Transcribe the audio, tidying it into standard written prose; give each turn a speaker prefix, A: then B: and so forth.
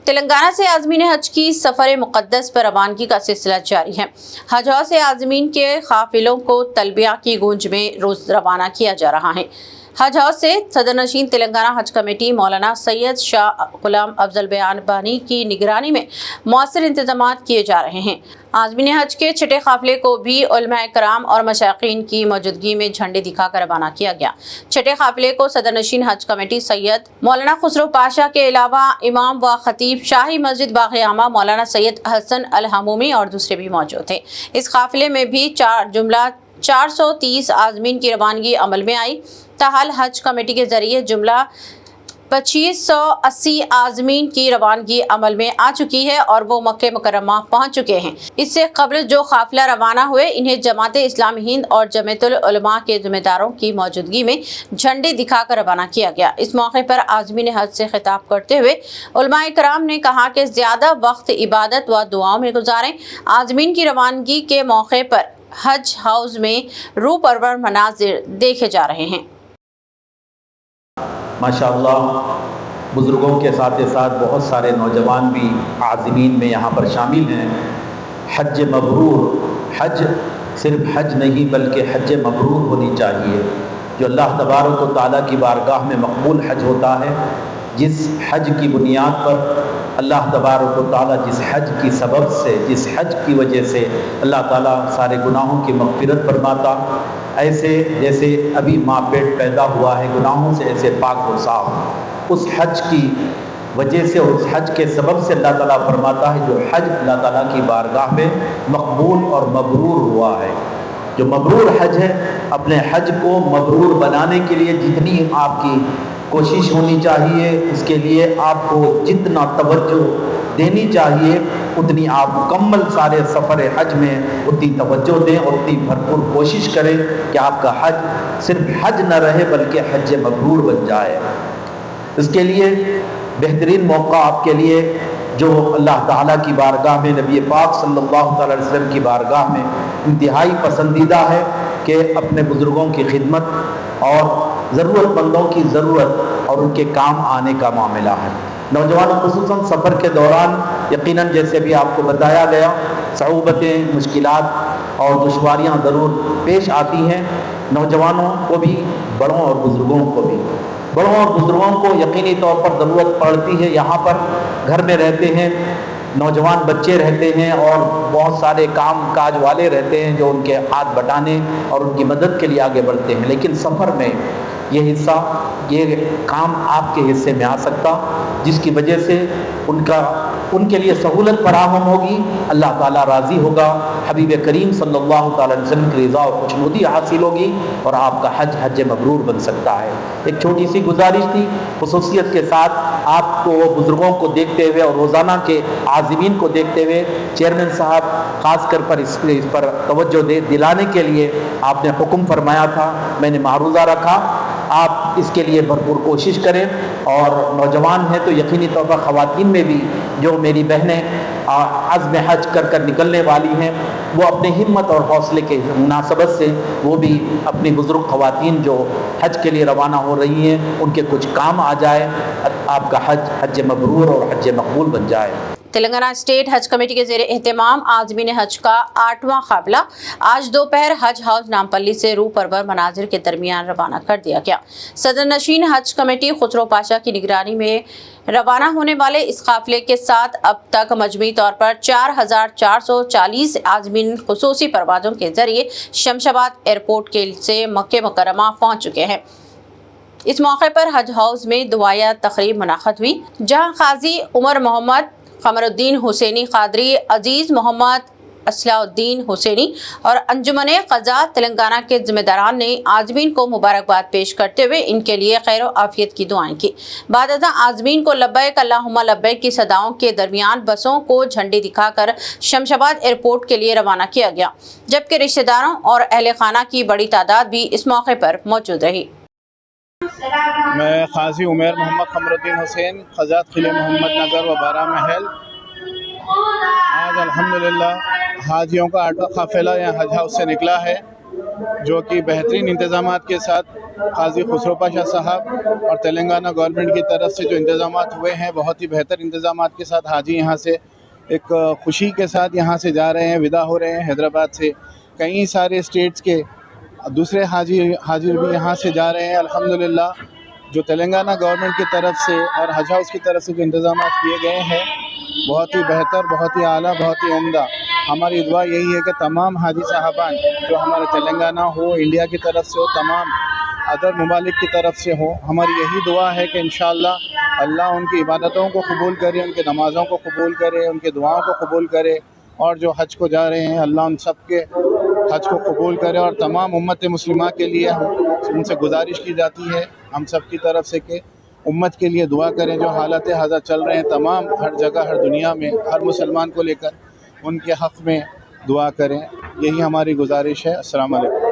A: تلنگانہ سے عازمین حج کی سفر مقدس پر روانگی کا سلسلہ جاری ہے۔ حج ہاؤس سے عازمین کے قافلوں کو تلبیہ کی گونج میں روز روانہ کیا جا رہا ہے۔ حج ہاؤس سے صدر نشین تلنگانہ حج کمیٹی مولانا سید شاہ غلام افضل بیان بانی کی نگرانی میں مؤثر انتظامات کیے جا رہے ہیں۔ عازمین حج کے چھٹے قافلے کو بھی علماء کرام اور مشائقین کی موجودگی میں جھنڈے دکھا کر روانہ کیا گیا۔ چھٹے قافلے کو صدر نشین حج کمیٹی سید مولانا خسرو پاشا کے علاوہ امام و خطیب شاہی مسجد باغ عامہ مولانا سید حسن الحمومی اور دوسرے بھی موجود تھے۔ اس قافلے میں بھی جملہ 430 عازمین کی روانگی عمل میں آئی۔ تاحال حج کمیٹی کے ذریعے جملہ 2580 عازمین کی روانگی عمل میں آ چکی ہے اور وہ مکہ مکرمہ پہنچ چکے ہیں۔ اس سے قبل جو قافلہ روانہ ہوئے انہیں جماعت اسلامی ہند اور جمعیت العلماء کے ذمہ داروں کی موجودگی میں جھنڈے دکھا کر روانہ کیا گیا۔ اس موقع پر عازمین حج سے خطاب کرتے ہوئے علماء کرام نے کہا کہ زیادہ وقت عبادت و دعاؤں میں گزاریں۔ عازمین کی روانگی کے موقع پر حج ہاؤس میں روح پرور مناظر دیکھے جا رہے ہیں۔
B: ماشاءاللہ بزرگوں کے ساتھ ساتھ بہت سارے نوجوان بھی عازمین میں یہاں پر شامل ہیں۔ حج مبرور، حج صرف حج نہیں بلکہ حج مبرور ہونی چاہیے، جو اللہ تبارک و تعالیٰ کی بارگاہ میں مقبول حج ہوتا ہے، جس حج کی بنیاد پر اللہ تبارک و تعالیٰ جس حج کی سبب سے، جس حج کی وجہ سے اللہ تعالیٰ سارے گناہوں کی مغفرت فرماتا، ایسے جیسے ابھی ماں پیٹ پیدا ہوا ہے گناہوں سے ایسے پاک و صاف، اس حج کی وجہ سے اور اس حج کے سبب سے اللہ تعالیٰ فرماتا ہے جو حج اللہ تعالیٰ کی بارگاہ میں مقبول اور مبرور ہوا ہے۔ جو مبرور حج ہے، اپنے حج کو مبرور بنانے کے لیے جتنی آپ کی کوشش ہونی چاہیے، اس کے لیے آپ کو جتنا توجہ دینی چاہیے، اتنی آپ مکمل سارے سفر حج میں اتنی توجہ دیں اور اتنی بھرپور کوشش کریں کہ آپ کا حج صرف حج نہ رہے بلکہ حج مبرور بن جائے۔ اس کے لیے بہترین موقع آپ کے لیے جو اللہ تعالیٰ کی بارگاہ میں، نبی پاک صلی اللہ علیہ وسلم کی بارگاہ میں انتہائی پسندیدہ ہے کہ اپنے بزرگوں کی خدمت اور ضرورت مندوں کی ضرورت اور ان کے کام آنے کا معاملہ ہے۔ نوجوانوں خصوصاً سفر کے دوران یقیناً جیسے بھی آپ کو بتایا گیا صعوبتیں، مشکلات اور دشواریاں ضرور پیش آتی ہیں، نوجوانوں کو بھی، بڑوں اور بزرگوں کو بھی۔ بڑوں اور بزرگوں کو یقینی طور پر ضرورت پڑتی ہے، یہاں پر گھر میں رہتے ہیں، نوجوان بچے رہتے ہیں اور بہت سارے کام کاج والے رہتے ہیں جو ان کے ہاتھ بٹانے اور ان کی مدد کے لیے آگے بڑھتے ہیں، لیکن سفر میں یہ حصہ، یہ کام آپ کے حصے میں آ سکتا، جس کی وجہ سے ان کے لیے سہولت فراہم ہوگی، اللہ تعالیٰ راضی ہوگا، حبیب کریم صلی اللہ تعالیٰ علیہ وسلم کی رضا اور خوشنودی حاصل ہوگی اور آپ کا حج حج مبرور بن سکتا ہے۔ ایک چھوٹی سی گزارش تھی خصوصیت کے ساتھ، آپ کو بزرگوں کو دیکھتے ہوئے اور روزانہ کے عازمین کو دیکھتے ہوئے چیئرمین صاحب خاص کر پر اس پر توجہ دلانے کے لیے آپ نے حکم فرمایا تھا، میں نے معروضہ رکھا، آپ اس کے لیے بھرپور کوشش کریں، اور نوجوان ہیں تو یقینی طور پر خواتین میں بھی جو میری بہنیں عزم حج کر نکلنے والی ہیں، وہ اپنے ہمت اور حوصلے کے مناسبت سے وہ بھی اپنی بزرگ خواتین جو حج کے لیے روانہ ہو رہی ہیں ان کے کچھ کام آ جائے، آپ کا حج حج مبرور اور حج مقبول بن جائے۔
A: تلنگانہ اسٹیٹ حج کمیٹی کے زیر اہتمام عازمین حج کا 8واں قافلہ آج دوپہر حج ہاؤس نامپلی سے روح پرور مناظر کے درمیان روانہ کر دیا گیا۔ صدر نشین حج کمیٹی خسرو پاشا کی نگرانی میں روانہ ہونے والے اس قافلے کے ساتھ اب تک مجموعی طور پر 4440 عازمین خصوصی پروازوں کے ذریعے شمشاباد ایئرپورٹ سے مکہ مکرمہ پہنچ چکے ہیں۔ اس موقع پر حج ہاؤس میں دعائیہ تقریب منعقد ہوئی، جہاں قاضی عمر محمد قمر الدین حسینی قادری، عزیز محمد اصلاح الدین حسینی اور انجمن قضاء تلنگانہ کے ذمہ داران نے عازمین کو مبارکباد پیش کرتے ہوئے ان کے لیے خیر و عافیت کی دعائیں کی۔ بعد ازاں عازمین کو لبیک اللہم لبیک کی صداؤں کے درمیان بسوں کو جھنڈے دکھا کر شمشاباد ایئرپورٹ کے لیے روانہ کیا گیا، جبکہ رشتہ داروں اور اہل خانہ کی بڑی تعداد بھی اس موقع پر موجود رہی۔
C: میں قاضی عمر محمد قمر الدین حسین، قضات قلعہ محمد نگر و بارہ محل۔ آج الحمدللہ حاجیوں کا 8واں قافلہ یہاں حج ہاؤس سے نکلا ہے، جو کہ بہترین انتظامات کے ساتھ قاضی خسرو پاشا صاحب اور تلنگانہ گورنمنٹ کی طرف سے جو انتظامات ہوئے ہیں، بہت ہی بہتر انتظامات کے ساتھ حاجی یہاں سے ایک خوشی کے ساتھ یہاں سے جا رہے ہیں، ودا ہو رہے ہیں حیدرآباد سے۔ کئی سارے اسٹیٹس کے دوسرے حاجی بھی یہاں سے جا رہے ہیں۔ الحمدللہ جو تلنگانہ گورنمنٹ کی طرف سے اور حج ہاؤس کی طرف سے جو انتظامات کیے گئے ہیں، بہت ہی بہتر، بہت ہی اعلیٰ، بہت ہی عمدہ۔ ہماری دعا یہی ہے کہ تمام حاجی صاحبان جو ہمارے تلنگانہ ہو، انڈیا کی طرف سے ہو، تمام ادر ممالک کی طرف سے ہو، ہماری یہی دعا ہے کہ انشاءاللہ اللہ ان کی عبادتوں کو قبول کرے، ان کے نمازوں کو قبول کرے، ان کے دعاؤں کو قبول کرے، اور جو حج کو جا رہے ہیں اللہ ان سب کے حج کو قبول کرے۔ اور تمام امت مسلمہ کے لیے ان سے گزارش کی جاتی ہے ہم سب کی طرف سے کہ امت کے لیے دعا کریں۔ جو حالات حاضر چل رہے ہیں تمام ہر جگہ، ہر دنیا میں، ہر مسلمان کو لے کر ان کے حق میں دعا کریں، یہی ہماری گزارش ہے۔ السلام علیکم۔